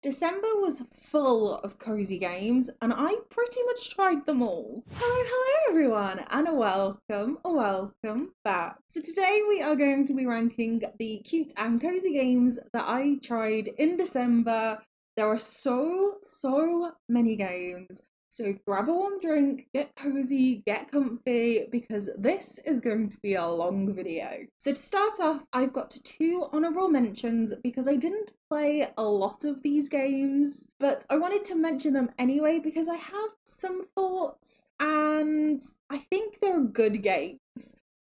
December was full of cozy games and I pretty much tried them all. Hello everyone and a welcome back. So today we are going to be ranking the cute and cozy games that I tried in December. There are so many games. So grab a warm drink, get cozy, get comfy, because this is going to be a long video. So to start off, I've got two honourable mentions because I didn't play a lot of these games, but I wanted to mention them anyway because I have some thoughts and I think they're good games.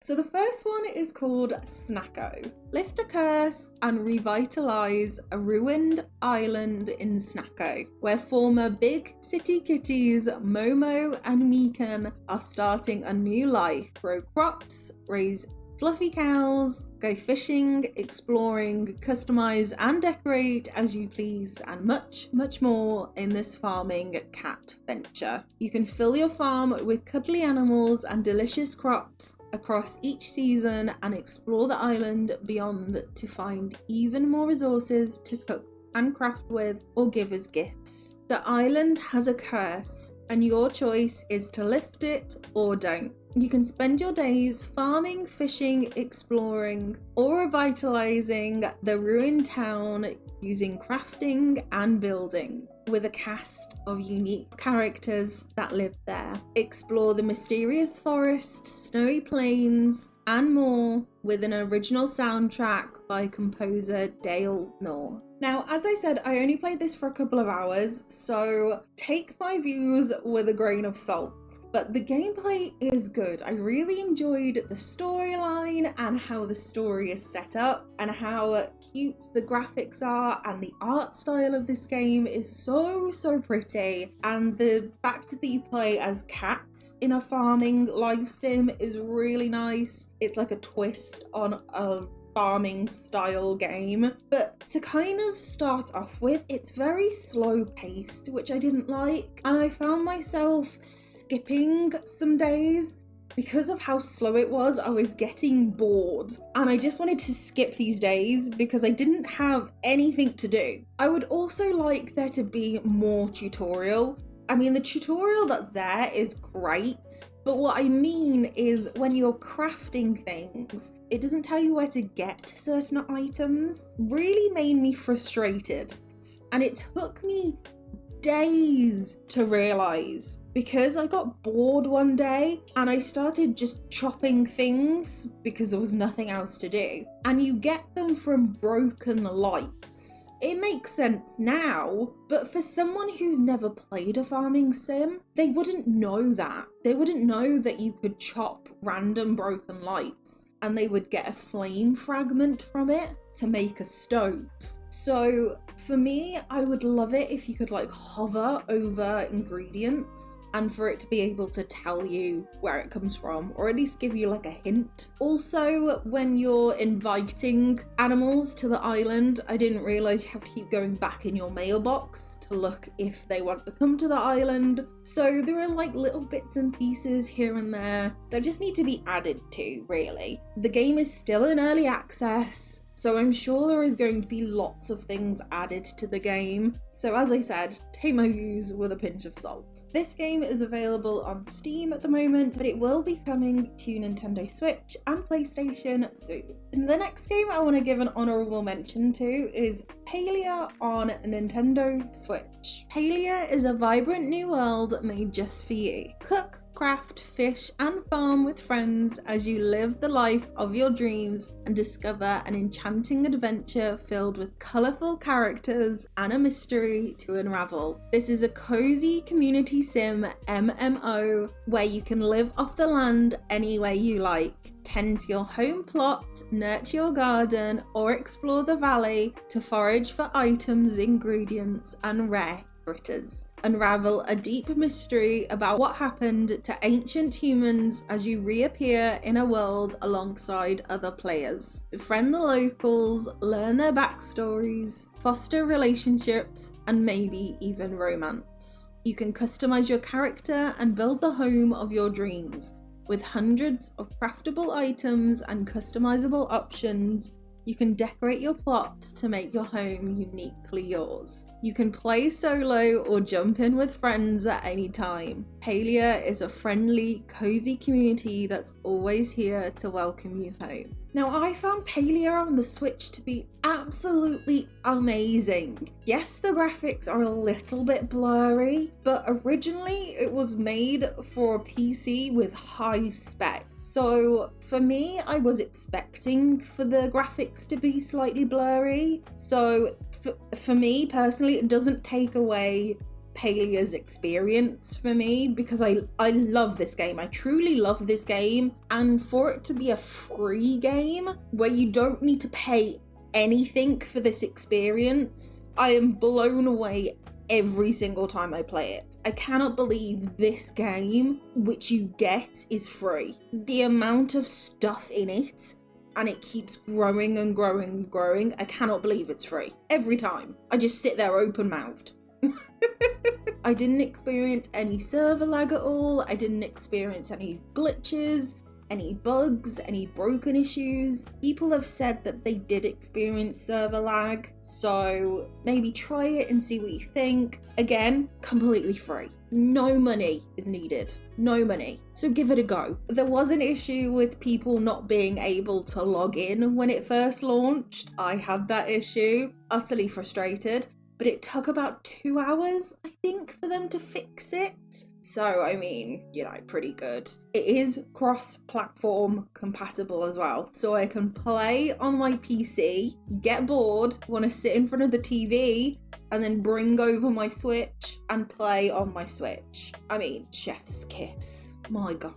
So the first one is called Snacko. Lift a curse and revitalise a ruined island in Snacko, where former big city kitties Momo and Meekan are starting a new life. Grow crops, raise fluffy cows, go fishing, exploring, customise and decorate as you please, and much more in this farming cat venture. You can fill your farm with cuddly animals and delicious crops across each season and explore the island beyond to find even more resources to cook and craft with or give as gifts. The island has a curse and your choice is to lift it or don't. You can spend your days farming, fishing, exploring, or revitalizing the ruined town using crafting and building with a cast of unique characters that live there. Explore the mysterious forest, snowy plains, and more with an original soundtrack by composer Dale North. Now, as I said, I only played this for a couple of hours, so take my views with a grain of salt. But the gameplay is good. I really enjoyed the storyline and how the story is set up and how cute the graphics are, and the art style of this game is so pretty. And the fact that you play as cats in a farming life sim is really nice. It's like a twist on a farming style game, but to kind of start off with, it's very slow paced, which I didn't like, and I found myself skipping some days because of how slow it was. I was getting bored and I just wanted to skip these days because I didn't have anything to do. I would also like there to be more tutorial. I mean, the tutorial that's there is great, but what I mean is when you're crafting things, it doesn't tell you where to get certain items. Really made me frustrated. And it took me days to realise, because I got bored one day and I started just chopping things because there was nothing else to do. And you get them from broken lights. It makes sense now, but for someone who's never played a farming sim, they wouldn't know that. They wouldn't know that you could chop random broken lights and they would get a flame fragment from it to make a stove. So for me, I would love it if you could like hover over ingredients and for it to be able to tell you where it comes from, or at least give you like a hint. Also, when you're inviting animals to the island, I didn't realise you have to keep going back in your mailbox to look if they want to come to the island. So there are like little bits and pieces here and there that just need to be added to, really. The game is still in early access, so I'm sure there is going to be lots of things added to the game. So as I said, take my views with a pinch of salt. This game is available on Steam at the moment, but it will be coming to Nintendo Switch and PlayStation soon. And the next game I want to give an honourable mention to is Palia on Nintendo Switch. Palia is a vibrant new world made just for you. Cook, craft, fish and farm with friends as you live the life of your dreams and discover an enchanting adventure filled with colourful characters and a mystery to unravel. This is a cozy community sim MMO where you can live off the land any way you like. Tend to your home plot, nurture your garden, or explore the valley to forage for items, ingredients, and rare critters. Unravel a deep mystery about what happened to ancient humans as you reappear in a world alongside other players. Befriend the locals, learn their backstories, foster relationships, and maybe even romance. You can customize your character and build the home of your dreams. With hundreds of craftable items and customizable options, You can decorate your plot to make your home uniquely yours. You can play solo or jump in with friends at any time. Palia is a friendly, cozy community that's always here to welcome you home. Now, I found Palia on the Switch to be absolutely amazing. Yes, the graphics are a little bit blurry, but originally it was made for a PC with high specs. So for me, I was expecting for the graphics to be slightly blurry. So for me personally, it doesn't take away Palia's experience for me, because I love this game. I truly love this game, and for it to be a free game where you don't need to pay anything for this experience, I am blown away every single time I play it. I cannot believe this game, which you get, is free. The amount of stuff in it, and it keeps growing and growing and growing. I cannot believe it's free. Every time. I just sit there open-mouthed. I didn't experience any server lag at all. I didn't experience any glitches, any bugs, any broken issues. People have said that they did experience server lag, so maybe try it and see what you think. Again, completely free. No money is needed. No money. So give it a go. There was an issue with people not being able to log in when it first launched. I had that issue. Utterly frustrated. But it took about 2 hours, I think, for them to fix it. So, I mean, you know, pretty good. It is cross-platform compatible as well. So I can play on my PC, get bored, want to sit in front of the TV, and then bring over my Switch and play on my Switch. I mean, chef's kiss. My God.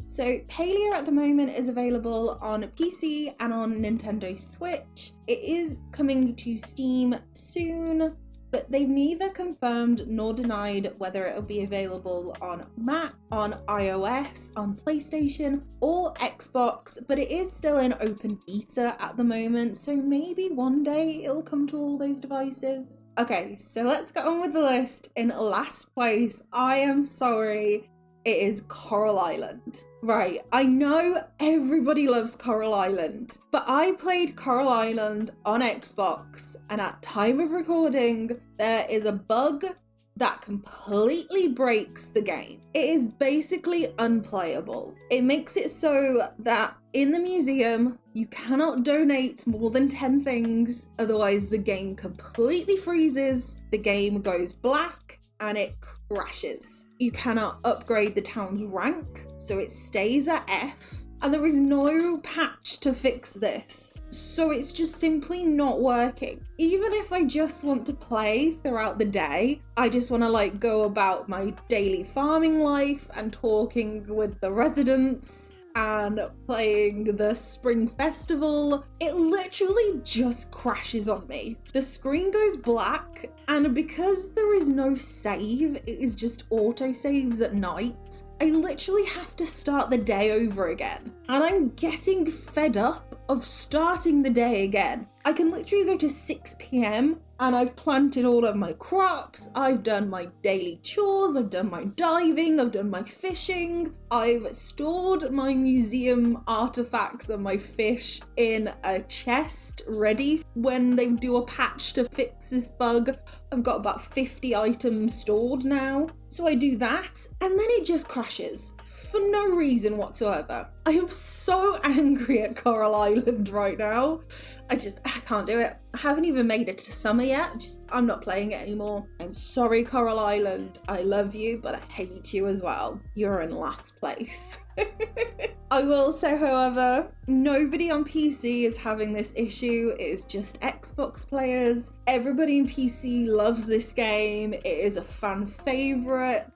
So Palia at the moment is available on PC and on Nintendo Switch. It is coming to Steam soon, but they've neither confirmed nor denied whether it'll be available on Mac, on iOS, on PlayStation, or Xbox, but it is still in open beta at the moment, so maybe one day it'll come to all those devices. Okay, so let's get on with the list. In last place, I am sorry, it is Coral Island. Right, I know everybody loves Coral Island, but I played Coral Island on Xbox, and at time of recording, there is a bug that completely breaks the game. It is basically unplayable. It makes it so that in the museum, you cannot donate more than 10 things, otherwise the game completely freezes, the game goes black, and it crashes. You cannot upgrade the town's rank, so it stays at F, and there is no patch to fix this. So it's just simply not working. Even if I just want to play throughout the day, I just want to like go about my daily farming life and talking with the residents and playing the spring festival, it literally just crashes on me. The screen goes black, and because there is no save, it is just auto saves at night, I literally have to start the day over again. And I'm getting fed up of starting the day again. I can literally go to 6 p.m. and I've planted all of my crops, I've done my daily chores, I've done my diving, I've done my fishing, I've stored my museum artifacts and my fish in a chest ready when they do a patch to fix this bug. I've got about 50 items stored now. So I do that, and then it just crashes for no reason whatsoever. I am so angry at Coral Island right now. I can't do it. I haven't even made it to summer yet. I'm not playing it anymore. I'm sorry, Coral Island. I love you, but I hate you as well. You're in last place. I will say, however, nobody on PC is having this issue. It is just Xbox players. Everybody in PC loves this game. It is a fan favorite.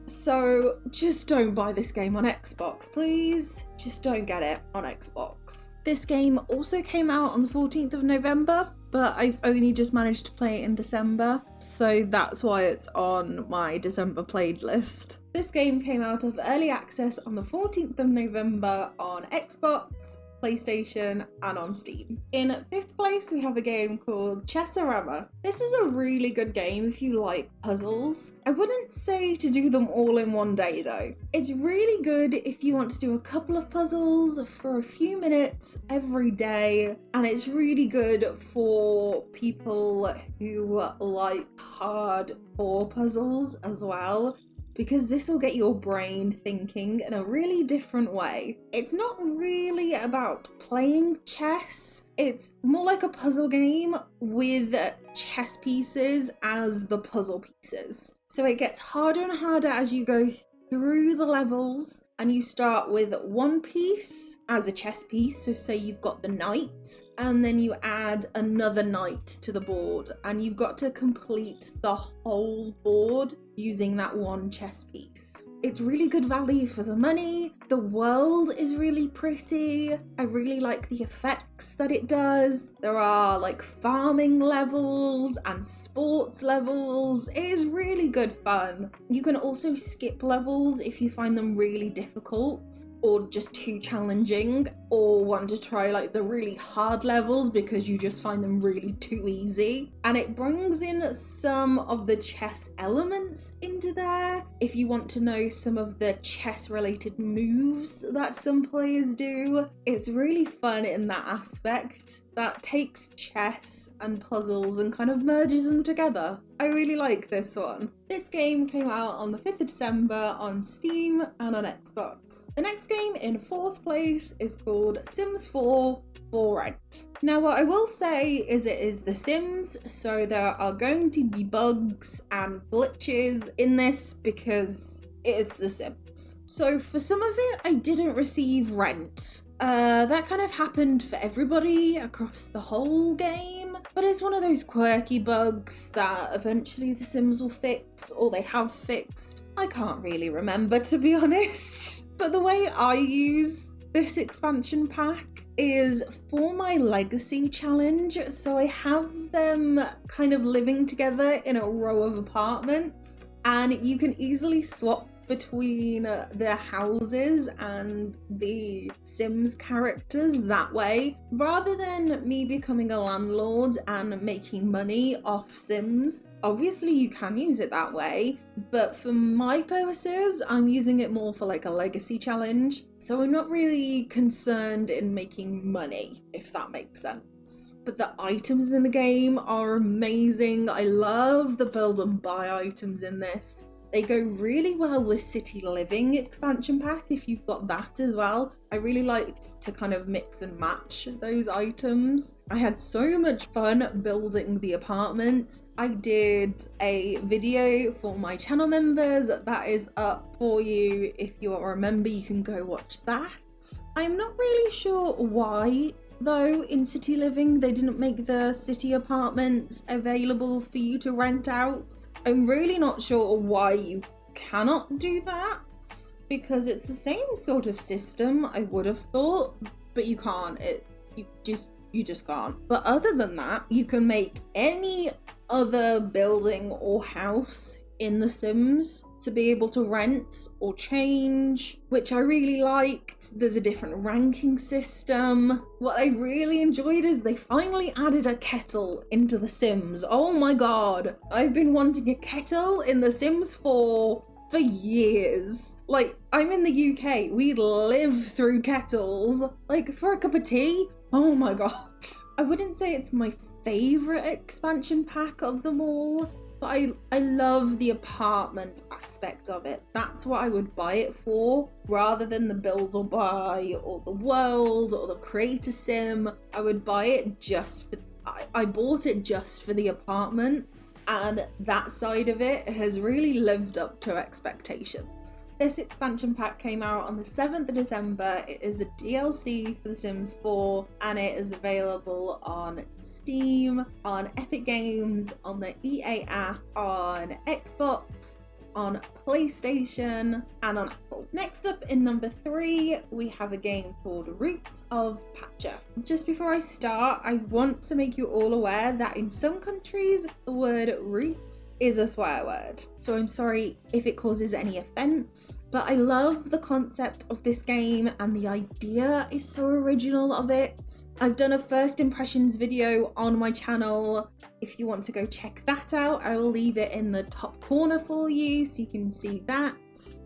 So just don't buy this game on Xbox, please. Just don't get it on Xbox. This game also came out on the 14th of November, but I've only just managed to play it in December, so that's why it's on my December played list. This game came out of early access on the 14th of November on Xbox, PlayStation, and on Steam. In 5th place, we have a game called Chessrama. This is a really good game if you like puzzles. I wouldn't say to do them all in one day though. It's really good if you want to do a couple of puzzles for a few minutes every day, and it's really good for people who like hardcore puzzles as well, because this will get your brain thinking in a really different way. It's not really about playing chess, it's more like a puzzle game with chess pieces as the puzzle pieces. So it gets harder and harder as you go through the levels, and you start with one piece as a chess piece. So say you've got the knight, and then you add another knight to the board, and you've got to complete the whole board using that one chess piece. It's really good value for the money. The world is really pretty. I really like the effects that it does. There are like farming levels and sports levels. It is really good fun. You can also skip levels if you find them really difficult or just too challenging, or want to try like the really hard levels because you just find them really too easy. And it brings in some of the chess elements into there. If you want to know some of the chess related moves that some players do, it's really fun in that aspect. That takes chess and puzzles and kind of merges them together. I really like this one. This game came out on the 5th of December on Steam and on Xbox. The next game in 4th place is called Sims 4 for Rent. Now what I will say is it is The Sims, so there are going to be bugs and glitches in this because it's The Sims. So for some of it, I didn't receive rent. That kind of happened for everybody across the whole game, but it's one of those quirky bugs that eventually The Sims will fix, or they have fixed. I can't really remember, to be honest. But the way I use this expansion pack is for my legacy challenge. So I have them kind of living together in a row of apartments, and you can easily swap between their houses and the Sims characters that way, rather than me becoming a landlord and making money off Sims. Obviously you can use it that way, but for my purposes I'm using it more for like a legacy challenge, so I'm not really concerned in making money, if that makes sense. But the items in the game are amazing. I love the build and buy items in this. They go really well with City Living expansion pack if you've got that as well. I really liked to kind of mix and match those items. I had so much fun building the apartments. I did a video for my channel members that is up for you. If you are a member, you can go watch that. I'm not really sure why though in City Living they didn't make the city apartments available for you to rent out. I'm really not sure why you cannot do that, because it's the same sort of system I would have thought, but you can't. You just can't. But other than that, you can make any other building or house in The Sims to be able to rent or change, which I really liked. There's a different ranking system. What I really enjoyed is they finally added a kettle into The Sims. Oh my god, I've been wanting a kettle in The Sims 4 for years. Like, I'm in the UK, we live through kettles. Like, for a cup of tea, oh my god. I wouldn't say it's my favourite expansion pack of them all, but I love the apartment aspect of it. That's what I would buy it for, rather than the build or buy or the world or the creator sim. I would buy it just for, I bought it just for the apartments, and that side of it has really lived up to expectations. This expansion pack came out on the 7th of December. It is a DLC for The Sims 4, and it is available on Steam, on Epic Games, on the EA app, on Xbox, on PlayStation, and on Apple. Next up in number 3, we have a game called Roots of Patcha. Just before I start, I want to make you all aware that in some countries, the word roots is a swear word, so I'm sorry if it causes any offense, but I love the concept of this game and the idea is so original of it. I've done a first impressions video on my channel. If you want to go check that out, I will leave it in the top corner for you so you can see that.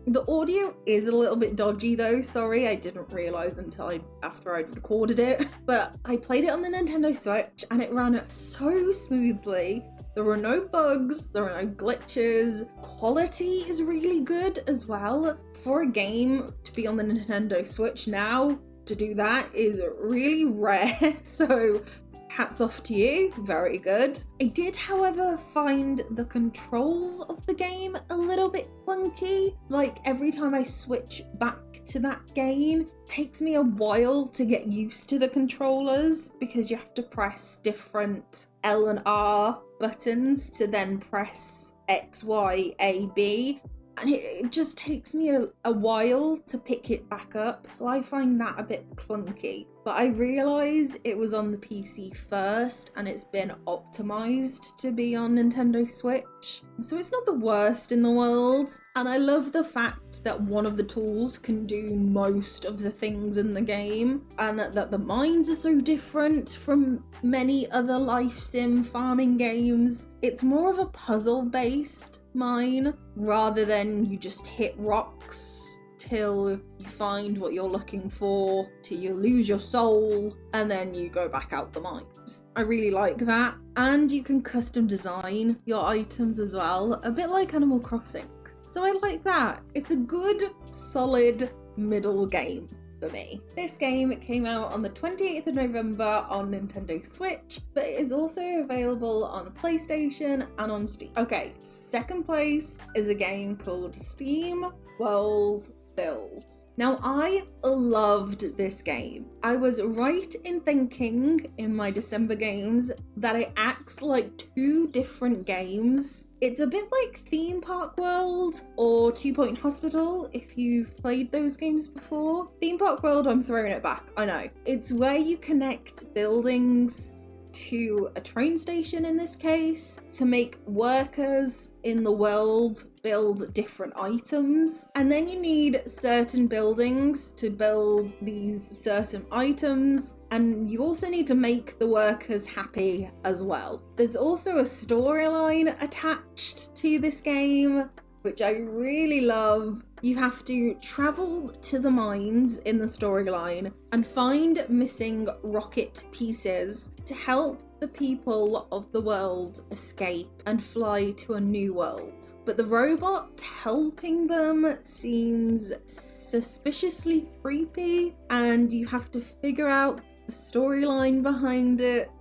The audio is a little bit dodgy though, sorry, I didn't realise until after I'd recorded it, but I played it on the Nintendo Switch and it ran so smoothly. There were no bugs, there are no glitches, quality is really good as well. For a game to be on the Nintendo Switch now, to do that is really rare, so hats off to you, very good. I did, however, find the controls of the game a little bit clunky. Like every time I switch back to that game, it takes me a while to get used to the controllers because you have to press different L and R buttons to then press X, Y, A, B. And it just takes me a while to pick it back up, so I find that a bit clunky. But I realise it was on the PC first and it's been optimised to be on Nintendo Switch. So it's not the worst in the world. And I love the fact that one of the tools can do most of the things in the game and that the mines are so different from many other life sim farming games. It's more of a puzzle based mine rather than you just hit rocks till you find what you're looking for, till you lose your soul, and then you go back out the mines. I really like that. And you can custom design your items as well, a bit like Animal Crossing. So I like that. It's a good, solid middle game for me. This game came out on the 28th of November on Nintendo Switch, but it is also available on PlayStation and on Steam. Okay, second place is a game called Steam World Build. Now, I loved this game. I was right in thinking in my December games that it acts like two different games. It's a bit like Theme Park World or 2 Point Hospital if you've played those games before. Theme Park World, I'm throwing it back, I know. It's where you connect buildings to a train station in this case to make workers in the world build different items, and then you need certain buildings to build these certain items, and you also need to make the workers happy as well. There's also a storyline attached to this game which I really love. You have to travel to the mines in the storyline and find missing rocket pieces to help the people of the world escape and fly to a new world. But the robot helping them seems suspiciously creepy, and you have to figure out the storyline behind it.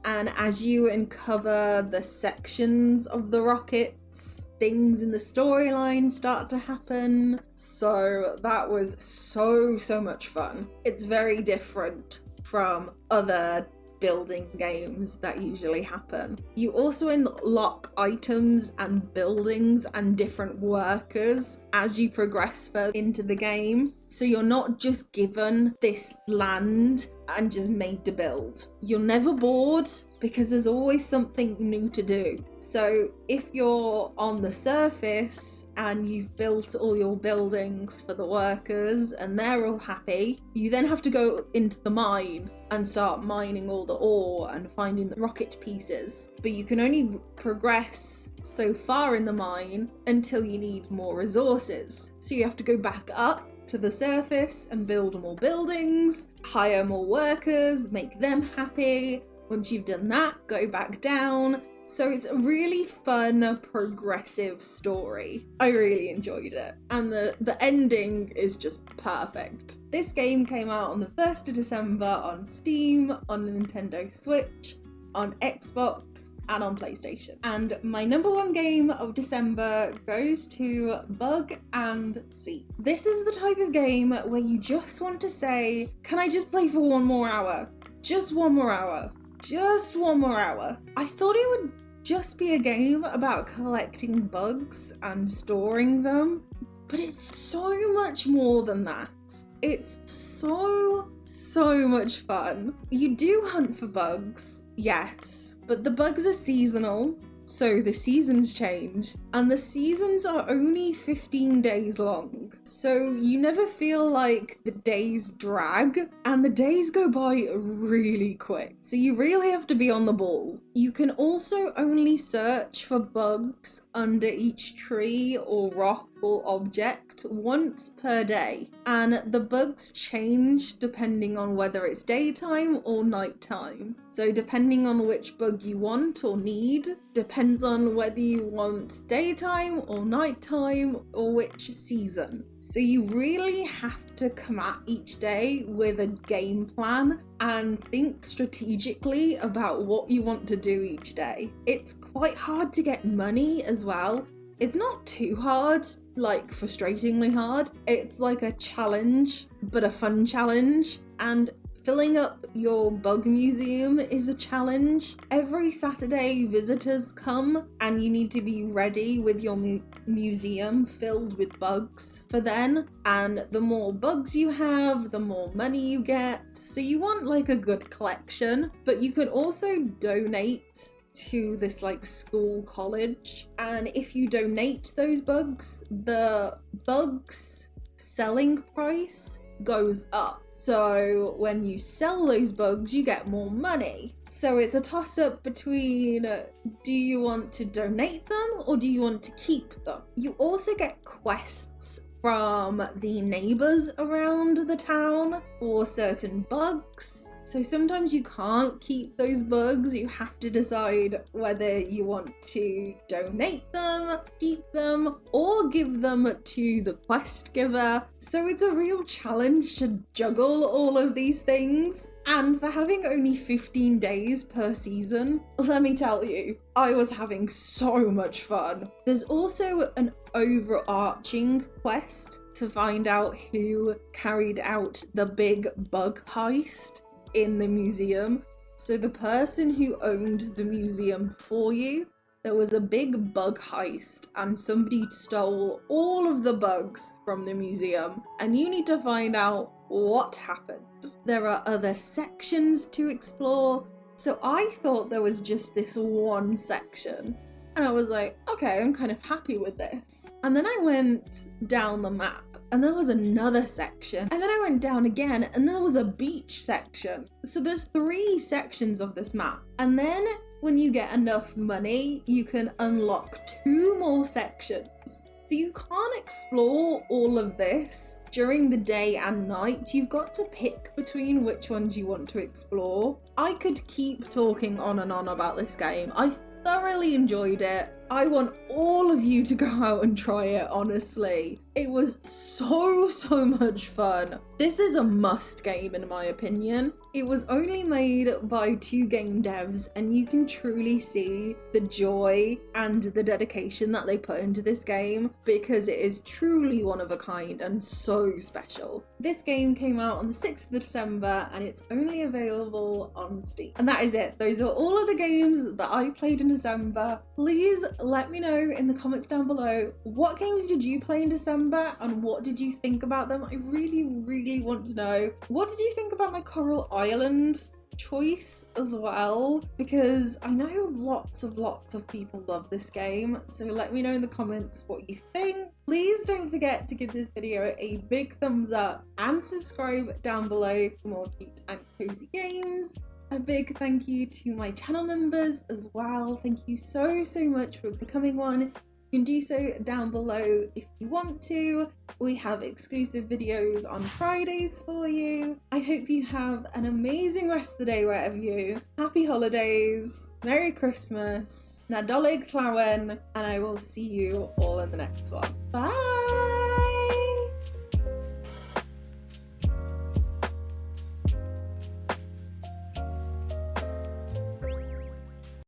And as you uncover the sections of the rockets, things in the storyline start to happen. So that was so much fun. It's very different from other building games that usually happen. You also unlock items and buildings and different workers as you progress further into the game. So you're not just given this land and just made to build. You're never bored because there's always something new to do. So if you're on the surface and you've built all your buildings for the workers and they're all happy, you then have to go into the mine and start mining all the ore and finding the rocket pieces. But you can only progress so far in the mine until you need more resources. So you have to go back up to the surface and build more buildings, hire more workers, make them happy. Once you've done that, go back down. So it's a really fun, progressive story. I really enjoyed it. And the ending is just perfect. This game came out on the 1st of December on Steam, on the Nintendo Switch, on Xbox, and on PlayStation. And my number one game of December goes to Bug and Seed. This is the type of game where you just want to say, can I just play for one more hour? Just one more hour. Just one more hour. I thought it would just be a game about collecting bugs and storing them, but it's so much more than that. It's so much fun. You do hunt for bugs, yes, but the bugs are seasonal So the seasons change, and the seasons are only 15 days long. So you never feel like the days drag, and the days go by really quick. So you really have to be on the ball. You can also only search for bugs under each tree or rock or object once per day, and the bugs change depending on whether it's daytime or nighttime. So depending on which bug you want or need depends on whether you want daytime or nighttime or which season. So you really have to come at each day with a game plan and think strategically about what you want to do each day. It's quite hard to get money as well. It's not too hard, like frustratingly hard. It's like a challenge, but a fun challenge. And filling up your bug museum is a challenge. Every Saturday visitors come and you need to be ready with your museum filled with bugs for then. And the more bugs you have, the more money you get. So you want like a good collection, but you can also donate to this like school college, and if you donate those bugs, the bugs selling price goes up. So when you sell those bugs, you get more money. So it's a toss-up between do you want to donate them or do you want to keep them? You also get quests from the neighbors around the town for certain bugs. So sometimes you can't keep those bugs. You have to decide whether you want to donate them, keep them, or give them to the quest giver. So it's a real challenge to juggle all of these things. And for having only 15 days per season, let me tell you, I was having so much fun. There's also an overarching quest to find out who carried out the big bug heist in the museum. So the person who owned the museum before you, there was a big bug heist and somebody stole all of the bugs from the museum, and you need to find out what happened. There are other sections to explore, so I thought there was just this one section, and I was like, okay, I'm kind of happy with this. And then I went down the map and there was another section, and then I went down again and there was a beach section. So there's 3 sections of this map, and then when you get enough money you can unlock 2 more sections. So you can't explore all of this during the day and night. You've got to pick between which ones you want to explore. I could keep talking on and on about this game. I thoroughly enjoyed it. I want all of you to go out and try it, honestly. It was so much fun. This is a must game in my opinion. It was only made by 2 game devs, and you can truly see the joy and the dedication that they put into this game, because it is truly one of a kind and so special. This game came out on the 6th of December and it's only available on Steam. And that is it. Those are all of the games that I played in December. Please let me know in the comments down below, what games did you play in December and what did you think about them? I really want to know. What did you think about my Coral Island choice as well? Because I know lots of people love this game, so let me know in the comments what you think. Please don't forget to give this video a big thumbs up and subscribe down below for more cute and cozy games. A big thank you to my channel members as well. Thank you so much for becoming one. You can do so down below if you want to. We have exclusive videos on Fridays for you. I hope you have an amazing rest of the day wherever you. Happy holidays, Merry Christmas, Nadolig Llawen, and I will see you all in the next one. Bye!